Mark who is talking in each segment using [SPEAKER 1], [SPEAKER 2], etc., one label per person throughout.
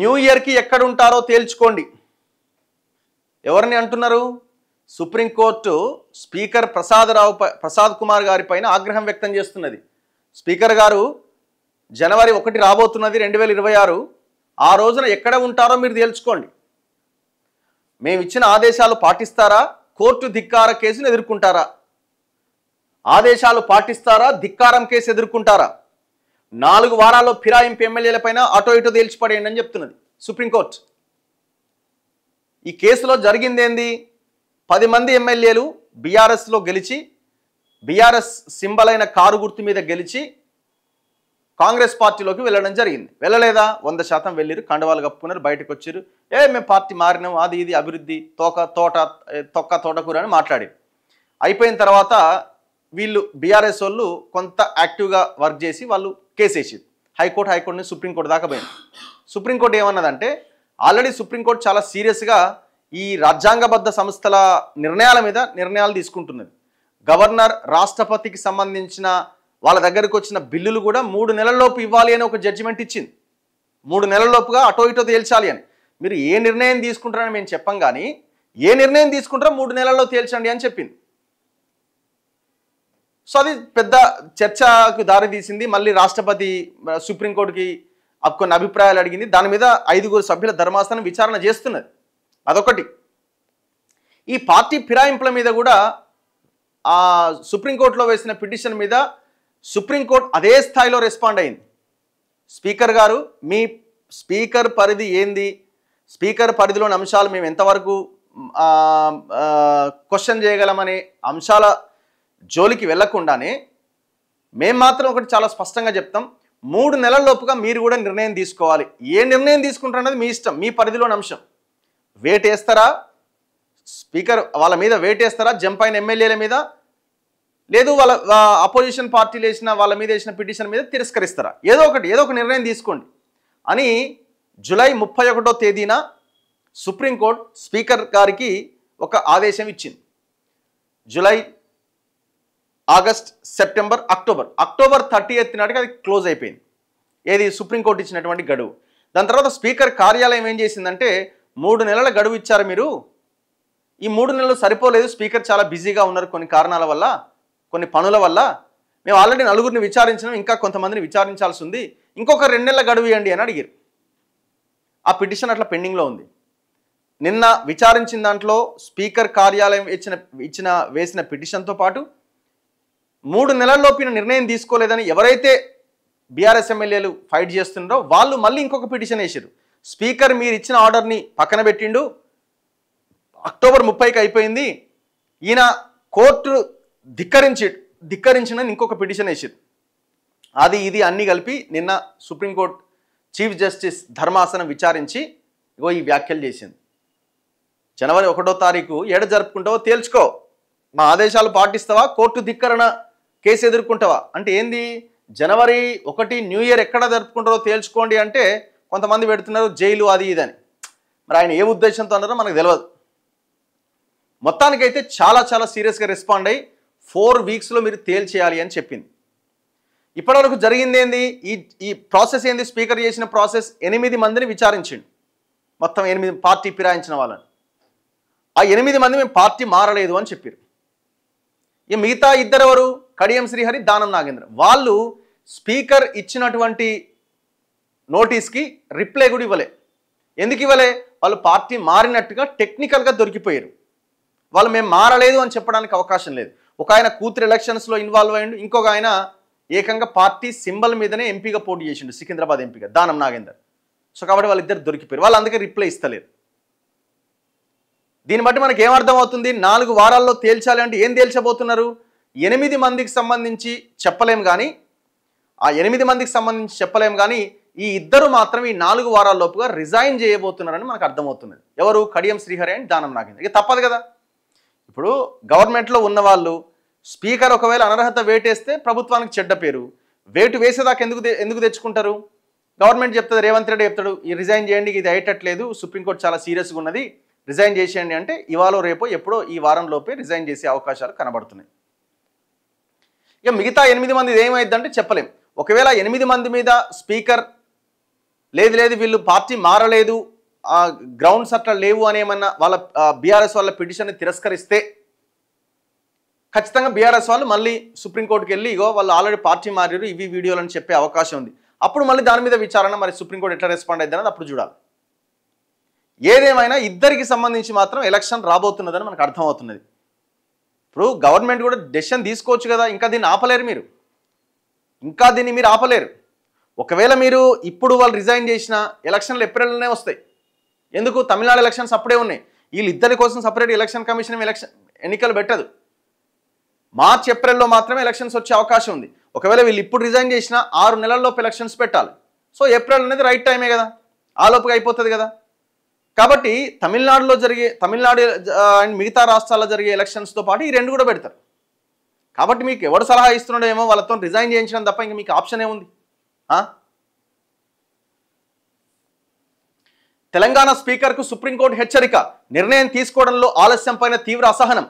[SPEAKER 1] New ఇయర్కి ఎక్కడ ఉంటారో తేల్చుకోండి. ఎవరిని అంటున్నారు? సుప్రీంకోర్టు స్పీకర్ ప్రసాద్ కుమార్ గారి పైన ఆగ్రహం వ్యక్తం చేస్తున్నది. స్పీకర్ గారు జనవరి 1 రాబోతున్నది 2026. ఆ రోజున ఎక్కడ ఉంటారో మీరు తేల్చుకోండి. మేము ఇచ్చిన ఆదేశాలు పాటిస్తారా, కోర్టు ధిక్కార కేసును ఎదుర్కొంటారా? ఆదేశాలు పాటిస్తారా, ధిక్కారం కేసు ఎదుర్కొంటారా? 4 వారాల్లో ఫిరాయింపు ఎమ్మెల్యేల పైన అటో ఇటో తేల్చిపడేయండి అని చెప్తున్నది సుప్రీంకోర్టు. ఈ కేసులో జరిగిందేంది? 10 మంది ఎమ్మెల్యేలు బీఆర్ఎస్లో గెలిచి, బీఆర్ఎస్ సింబల్ అయిన కారు గుర్తు మీద గెలిచి కాంగ్రెస్ పార్టీలోకి వెళ్ళడం జరిగింది. వెళ్ళలేదా? 100% వెళ్ళిరు, కండవాలు కప్పుకున్నారు, బయటకు వచ్చారు. మేము పార్టీ మారినాం, అది ఇది అభివృద్ధి తొక్క తోటకూర అని మాట్లాడి అయిపోయిన తర్వాత వీళ్ళు బీఆర్ఎస్ వాళ్ళు కొంత యాక్టివ్గా వర్క్ చేసి వాళ్ళు కేసు వేసారు. హైకోర్టు నుంచి సుప్రీంకోర్టు దాకా పోయింది. సుప్రీంకోర్టు ఏమన్నదంటే, ఆల్రెడీ సుప్రీంకోర్టు చాలా సీరియస్గా ఈ రాజ్యాంగబద్ధ సంస్థల నిర్ణయాల మీద నిర్ణయాలు తీసుకుంటున్నది. గవర్నర్, రాష్ట్రపతికి సంబంధించిన వాళ్ళ దగ్గరకు వచ్చిన బిల్లులు కూడా 3 నెలల్లోపు ఇవ్వాలి అని ఒక జడ్జిమెంట్ ఇచ్చింది. 3 నెలల్లోపుగా అటో ఇటో తేల్చాలి అని. మీరు ఏ నిర్ణయం తీసుకుంటారని మేము చెప్పం, కానీ ఏ నిర్ణయం తీసుకుంటారో 3 నెలల్లో తేల్చండి అని చెప్పింది. సో అది పెద్ద చర్చకు దారి తీసింది. మళ్ళీ రాష్ట్రపతి సుప్రీంకోర్టుకి కొన్ని అభిప్రాయాలు అడిగింది. దాని మీద 5 సభ్యుల ధర్మాసనం విచారణ చేస్తున్నది. అదొకటి. ఈ పార్టీ ఫిరాయింపుల మీద కూడా ఆ సుప్రీంకోర్టులో వేసిన పిటిషన్ మీద సుప్రీంకోర్టు అదే స్థాయిలో రెస్పాండ్ అయింది. స్పీకర్ గారు, మీ స్పీకర్ పరిధి ఏంది, స్పీకర్ పరిధిలోని అంశాలు మేము ఎంతవరకు క్వశ్చన్ చేయగలమనే అంశాల జోలికి వెళ్లకుండానే మేము మాత్రం ఒకటి చాలా స్పష్టంగా చెప్తాం, 3 నెలల్లోపుగా మీరు కూడా నిర్ణయం తీసుకోవాలి. ఏ నిర్ణయం తీసుకుంటారన్నది మీ ఇష్టం, మీ పరిధిలోని అంశం. వేట్ వేస్తారా, స్పీకర్ వాళ్ళ మీద వేట్ వేస్తారా, జంప్ అయిన ఎమ్మెల్యేల మీద, లేదు వాళ్ళ అపోజిషన్ పార్టీలు వేసిన వాళ్ళ మీద వేసిన పిటిషన్ మీద తిరస్కరిస్తారా? ఏదో ఒక నిర్ణయం తీసుకోండి అని జూలై 31వ తేదీన సుప్రీంకోర్టు స్పీకర్ గారికి ఒక ఆదేశం ఇచ్చింది. July, August, September, October 30th నాటికి అది క్లోజ్ అయిపోయింది. ఏది? సుప్రీంకోర్టు ఇచ్చినటువంటి గడువు. దాని తర్వాత స్పీకర్ కార్యాలయం ఏం చేసిందంటే, 3 నెలల గడువు ఇచ్చారు మీరు, ఈ 3 నెలలు సరిపోలేదు, స్పీకర్ చాలా బిజీగా ఉన్నారు కొన్ని కారణాల వల్ల, కొన్ని పనుల వల్ల, మేము ఆల్రెడీ 4గురిని విచారించినాం, ఇంకా కొంతమందిని విచారించాల్సి ఉంది, ఇంకొక 2 నెలల గడువు ఇవ్వండి అని అడిగారు. ఆ పిటిషన్ అట్లా పెండింగ్లో ఉంది. నిన్న విచారించిన దాంట్లో స్పీకర్ కార్యాలయం వేసిన పిటిషన్తో పాటు 3 నెలల్లోపిన నిర్ణయం తీసుకోలేదని ఎవరైతే బీఆర్ఎస్ ఎమ్మెల్యేలు ఫైట్ చేస్తున్నారో వాళ్ళు మళ్ళీ ఇంకొక పిటిషన్ వేసారు. స్పీకర్ మీరు ఇచ్చిన ఆర్డర్ని పక్కన పెట్టిండు, అక్టోబర్ 30కి అయిపోయింది, ఈయన కోర్టు ధిక్కరించిన ఇంకొక పిటిషన్ వేసారు. అది ఇది అన్నీ కలిపి నిన్న సుప్రీంకోర్టు చీఫ్ జస్టిస్ ధర్మాసనం విచారించి ఈ వ్యాఖ్యలు చేసింది. జనవరి 1వ తారీఖు ఏడ జరుపుకుంటావో తేల్చుకో, మా ఆదేశాలు పాటిస్తావా, కోర్టు ధిక్కరణ కేసు ఎదుర్కొంటావా అంటే ఏంది? జనవరి 1 న్యూ ఇయర్ ఎక్కడ జరుపుకుంటారో తేల్చుకోండి అంటే కొంతమంది పెడుతున్నారు జైలు అది ఇదని. మరి ఆయన ఏ ఉద్దేశంతో అన్నారో మనకు తెలియదు. మొత్తానికైతే చాలా సీరియస్గా రెస్పాండ్ అయ్యి 4 వీక్స్లో మీరు తేల్చేయాలి అని చెప్పింది. ఇప్పటివరకు జరిగింది ఏంది? ఈ ప్రాసెస్ ఏంది? స్పీకర్ చేసిన ప్రాసెస్ 8 మందిని విచారించిండు, మొత్తం 8 పార్టీ ఫిరాయించిన వాళ్ళని. ఆ 8 మంది మేము పార్టీ మారలేదు అని చెప్పారు. ఈ మిగతా 2 ఎవరు? కడియం శ్రీహరి, దానం నాగేంద్ర. వాళ్ళు స్పీకర్ ఇచ్చినటువంటి నోటీస్కి రిప్లై కూడా ఇవ్వలే. ఎందుకు ఇవ్వలే? వాళ్ళు పార్టీ మారినట్టుగా టెక్నికల్గా దొరికిపోయారు. వాళ్ళు మేము మారలేదు అని చెప్పడానికి అవకాశం లేదు. ఒక ఆయన కూతురు ఎలక్షన్స్లో ఇన్వాల్వ్ అయ్యిండు, ఇంకొక ఆయన ఏకంగా పార్టీ సింబల్ మీదనే ఎంపీగా పోటీ చేసిండు, సికింద్రాబాద్ ఎంపీగా, దానం నాగేందర్. సో కాబట్టి వాళ్ళిద్దరు దొరికిపోయారు. వాళ్ళు అందుకే రిప్లై ఇస్తలేరు. దీన్ని బట్టి మనకి ఏమర్థం అవుతుంది? 4 వారాల్లో తేల్చాలి అంటే ఏం తేల్చబోతున్నారు? 8 మందికి సంబంధించి చెప్పలేం కానీ, ఆ 8 మందికి సంబంధించి చెప్పలేం కానీ ఈ 2 మాత్రం ఈ 4 వారాల్లోపుగా రిజైన్ చేయబోతున్నారని మనకు అర్థమవుతున్నది. ఎవరు? కడియం శ్రీహరి అండ్ దానం నాగేందర్. ఇక తప్పదు కదా. ఇప్పుడు గవర్నమెంట్లో ఉన్న వాళ్ళు స్పీకర్ ఒకవేళ అనర్హత వేటేస్తే ప్రభుత్వానికి చెడ్డ పేరు. వేటు వేసేదాకా ఎందుకు తెచ్చుకుంటారు? గవర్నమెంట్ చెప్తుంది, రేవంత్ రెడ్డి చెప్తాడు, ఈ రిజైన్ చేయండి, ఇది అయ్యేటట్లేదు, సుప్రీంకోర్టు చాలా సీరియస్గా ఉన్నది, రిజైన్ చేసేయండి అంటే ఇవాళ రేపో ఎప్పుడో ఈ వారంలోపే రిజైన్ చేసే అవకాశాలు కనబడుతున్నాయి. ఇక మిగతా 8 మంది ఏమైందంటే చెప్పలేం. ఒకవేళ 8 మంది మీద స్పీకర్ లేదు లేదు వీళ్ళు పార్టీ మారలేదు, గ్రౌండ్స్ అట్లా లేవు అని ఏమన్నా వాళ్ళ బీఆర్ఎస్ వాళ్ళ పిటిషన్ని తిరస్కరిస్తే ఖచ్చితంగా బీఆర్ఎస్ వాళ్ళు మళ్ళీ సుప్రీంకోర్టుకి వెళ్ళి ఇగో వాళ్ళు ఆల్రెడీ పార్టీ మారారు ఇవి వీడియోలు అని చెప్పే అవకాశం ఉంది. అప్పుడు మళ్ళీ దాని మీద విచారణ మరి సుప్రీంకోర్టు ఎట్లా రెస్పాండ్ అయింది అనేది అప్పుడు చూడాలి. ఏదేమైనా ఇద్దరికి సంబంధించి మాత్రం ఎలక్షన్ రాబోతున్నదని మనకు అర్థమవుతున్నది. ఇప్పుడు గవర్నమెంట్ కూడా డెసిషన్ తీసుకోవచ్చు కదా, ఇంకా దీన్ని ఆపలేరు మీరు, ఇంకా దీన్ని మీరు ఆపలేరు. ఒకవేళ మీరు ఇప్పుడు వాళ్ళు రిజైన్ చేసిన ఎలక్షన్లు ఏప్రిల్లోనే వస్తాయి. ఎందుకు తమిళనాడు ఎలక్షన్స్ అప్పుడే ఉన్నాయి. వీళ్ళిద్దరి కోసం సపరేట్ ఎలక్షన్ కమిషన్ ఎన్నికలు పెట్టదు. మార్చ్ ఏప్రిల్లో మాత్రమే ఎలక్షన్స్ వచ్చే అవకాశం ఉంది. ఒకవేళ వీళ్ళు ఇప్పుడు రిజైన్ చేసిన 6 నెలల్లోపు ఎలక్షన్స్ పెట్టాలి. సో ఏప్రిల్ అనేది రైట్ టైమే కదా, ఆ లోపుగా అయిపోతుంది కదా. కాబట్టి తమిళనాడు అండ్ మిగతా రాష్ట్రాల్లో జరిగే ఎలక్షన్స్తో పాటు ఈ రెండు కూడా పెడతారు. కాబట్టి మీకు ఎవడు సలహా ఇస్తున్నాడో ఏమో వాళ్ళతో రిజైన్ చేయించడం తప్ప ఇంక మీకు ఆప్షన్ ఏముంది? తెలంగాణ స్పీకర్కు సుప్రీంకోర్టు హెచ్చరిక, నిర్ణయం తీసుకోవడంలో ఆలస్యంపైన తీవ్ర అసహనం.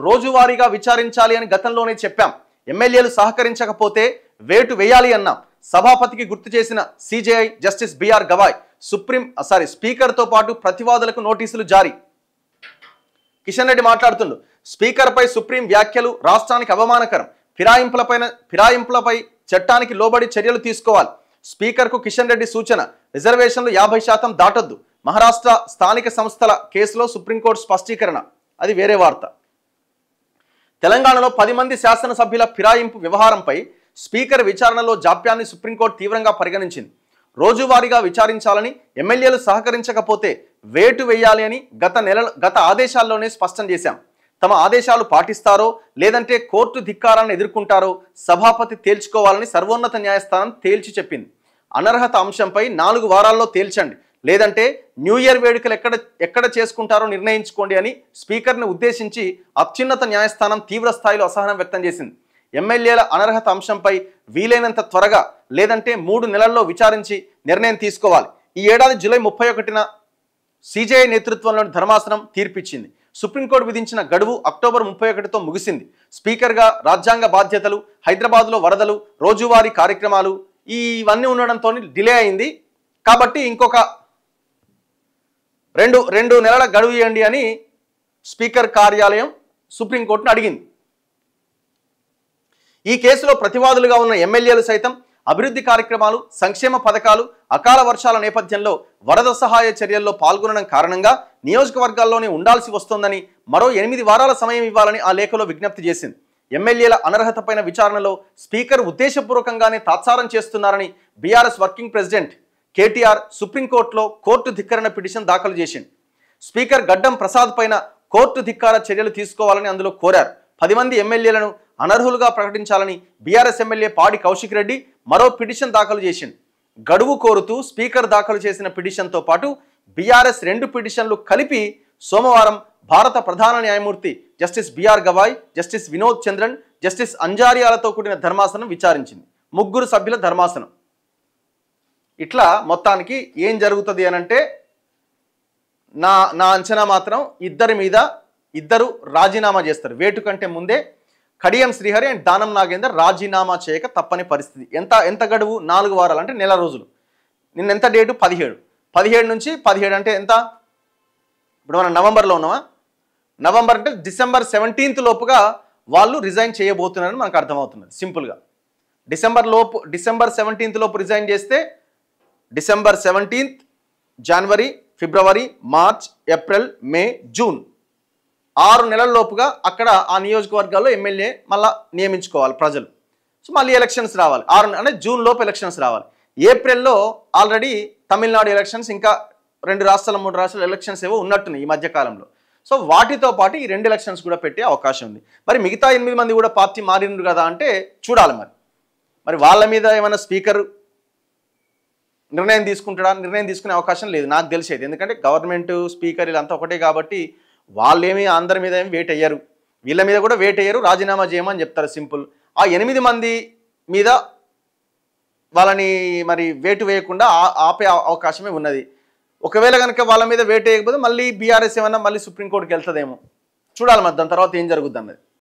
[SPEAKER 1] రోజువారీగా విచారించాలి అని గతంలోనే చెప్పాం. ఎమ్మెల్యేలు సహకరించకపోతే వేటు వేయాలి అన్నాం. సభాపతికి గుర్తు చేసిన సిజేఐ జస్టిస్ బిఆర్ గవాయ్. స్పీకర్తో పాటు ప్రతివాదులకు నోటీసులు జారీ. కిషన్ రెడ్డి మాట్లాడుతుండు, స్పీకర్పై సుప్రీం వ్యాఖ్యలు రాష్ట్రానికి అవమానకరం. ఫిరాయింపులపై చట్టానికి లోబడి చర్యలు తీసుకోవాలి. స్పీకర్కు కిషన్ రెడ్డి సూచన. రిజర్వేషన్లు 50% దాటొద్దు. మహారాష్ట్ర స్థానిక సంస్థల కేసులో సుప్రీంకోర్టు స్పష్టీకరణ. అది వేరే వార్త. తెలంగాణలో 10 మంది శాసనసభ్యుల ఫిరాయింపు వ్యవహారంపై స్పీకర్ విచారణలో జాప్యాన్ని సుప్రీంకోర్టు తీవ్రంగా పరిగణించింది. రోజువారీగా విచారించాలని, ఎమ్మెల్యేలు సహకరించకపోతే వేటు వేయాలి అని గత ఆదేశాల్లోనే స్పష్టం చేశాం. తమ ఆదేశాలు పాటిస్తారో లేదంటే కోర్టు ధిక్కారాన్ని ఎదుర్కొంటారో సభాపతి తేల్చుకోవాలని సర్వోన్నత న్యాయస్థానం తేల్చి చెప్పింది. అనర్హత అంశంపై 4 వారాల్లో తేల్చండి, లేదంటే న్యూ ఇయర్ వేడుకలు ఎక్కడ చేసుకుంటారో నిర్ణయించుకోండి అని స్పీకర్ని ఉద్దేశించి అత్యున్నత న్యాయస్థానం తీవ్ర స్థాయిలో అసహనం వ్యక్తం చేసింది. ఎమ్మెల్యేల అనర్హత అంశంపై వీలైనంత త్వరగా లేదంటే 3 నెలల్లో విచారించి నిర్ణయం తీసుకోవాలి. ఈ ఏడాది జూలై 31న సిజేఐ నేతృత్వంలోని ధర్మాసనం తీర్పిచ్చింది. సుప్రీంకోర్టు విధించిన గడువు అక్టోబర్ 31తో ముగిసింది. స్పీకర్గా రాజ్యాంగ బాధ్యతలు, హైదరాబాద్లో వరదలు, రోజువారీ కార్యక్రమాలు ఇవన్నీ ఉండడంతో డిలే అయింది. కాబట్టి ఇంకొక రెండు నెలల గడువు ఇవ్వండి అని స్పీకర్ కార్యాలయం సుప్రీంకోర్టును అడిగింది. ఈ కేసులో ప్రతివాదులుగా ఉన్న ఎమ్మెల్యేలు సైతం అభివృద్ధి కార్యక్రమాలు, సంక్షేమ పథకాలు, అకాల వర్షాల నేపథ్యంలో వరద సహాయ చర్యల్లో పాల్గొనడం కారణంగా నియోజకవర్గాల్లోనే ఉండాల్సి వస్తోందని మరో 8 వారాల సమయం ఇవ్వాలని ఆ లేఖలో విజ్ఞప్తి చేసింది. ఎమ్మెల్యేల అనర్హతపైన విచారణలో స్పీకర్ ఉద్దేశపూర్వకంగానే తాత్సారం చేస్తున్నారని బీఆర్ఎస్ వర్కింగ్ ప్రెసిడెంట్ కేటీఆర్ సుప్రీంకోర్టులో కోర్టు ధిక్కరణ పిటిషన్ దాఖలు చేసింది. స్పీకర్ గడ్డం ప్రసాద్ పైన కోర్టు ధిక్కార చర్యలు తీసుకోవాలని అందులో కోరారు. 10 మంది ఎమ్మెల్యేలను అనర్హులుగా ప్రకటించాలని బీఆర్ఎస్ ఎమ్మెల్యే పాడి కౌశిక్ రెడ్డి మరో పిటిషన్ దాఖలు చేసింది. గడువు కోరుతూ స్పీకర్ దాఖలు చేసిన పిటిషన్తో పాటు బీఆర్ఎస్ 2 పిటిషన్లు కలిపి సోమవారం భారత ప్రధాన న్యాయమూర్తి justice BR Gavai, justice Vinod Chandran, justice అంజారియాలతో కూడిన ధర్మాసనం విచారించింది. 3 సభ్యుల ధర్మాసనం. ఇట్లా మొత్తానికి ఏం జరుగుతుంది అనంటే నా అంచనా మాత్రం ఇద్దరు రాజీనామా చేస్తారు. వేటు కంటే ముందే కడియం శ్రీహరి అండ్ దానం నాగేందర్ రాజీనామా చేయక తప్పని పరిస్థితి. ఎంత గడువు? 4 వారాలు అంటే నెల రోజులు. నిన్న ఎంత డేటు? 17 నుంచి 17 అంటే ఎంత? ఇప్పుడు మనం నవంబర్లో ఉన్నామా? నవంబర్ అంటే డిసెంబర్ 17th లోపుగా వాళ్ళు రిజైన్ చేయబోతున్నారని మనకు అర్థమవుతున్నది. సింపుల్గా డిసెంబర్ 17th లోపు రిజైన్ చేస్తే డిసెంబర్ 17th, జనవరి, ఫిబ్రవరి, మార్చ్, ఏప్రిల్, మే, జూన్ 6 నెలల లోపుగా అక్కడ ఆ నియోజకవర్గాల్లో ఎమ్మెల్యే మళ్ళీ నియమించుకోవాలి ప్రజలు. సో మళ్ళీ ఎలక్షన్స్ రావాలి. 6 అంటే జూన్ లోపు ఎలక్షన్స్ రావాలి. ఏప్రిల్లో ఆల్రెడీ తమిళనాడు ఎలక్షన్స్, ఇంకా 2 రాష్ట్రాలు 3 రాష్ట్రాల ఎలక్షన్స్ ఏవో ఉన్నట్టున్నాయి ఈ మధ్యకాలంలో. సో వాటితో పాటు ఈ 2 ఎలక్షన్స్ కూడా పెట్టే అవకాశం ఉంది. మరి మిగతా 8 మంది కూడా పార్టీ మారినారు కదా అంటే చూడాలి. మరి వాళ్ళ మీద ఏమైనా స్పీకర్ నిర్ణయం తీసుకుంటాడా? నిర్ణయం తీసుకునే అవకాశం లేదు నాకు తెలిసేది. ఎందుకంటే గవర్నమెంట్, స్పీకర్ వీళ్ళంతా ఒకటే కాబట్టి వాళ్ళేమి అందరి మీద ఏమి వేట్ అయ్యారు, వీళ్ళ మీద కూడా వేట్ అయ్యారు. రాజీనామా చేయమని చెప్తారు, సింపుల్. ఆ 8 మంది మీద వాళ్ళని మరి వేటు వేయకుండా ఆపే అవకాశమే ఉన్నది. ఒకవేళ కనుక వాళ్ళ మీద వేటు వేయకపోతే మళ్ళీ బీఆర్ఎస్ ఏమన్నా మళ్ళీ సుప్రీంకోర్టుకి వెళ్తుందేమో చూడాలి. మరి దాని తర్వాత ఏం జరుగుద్ది అన్నది.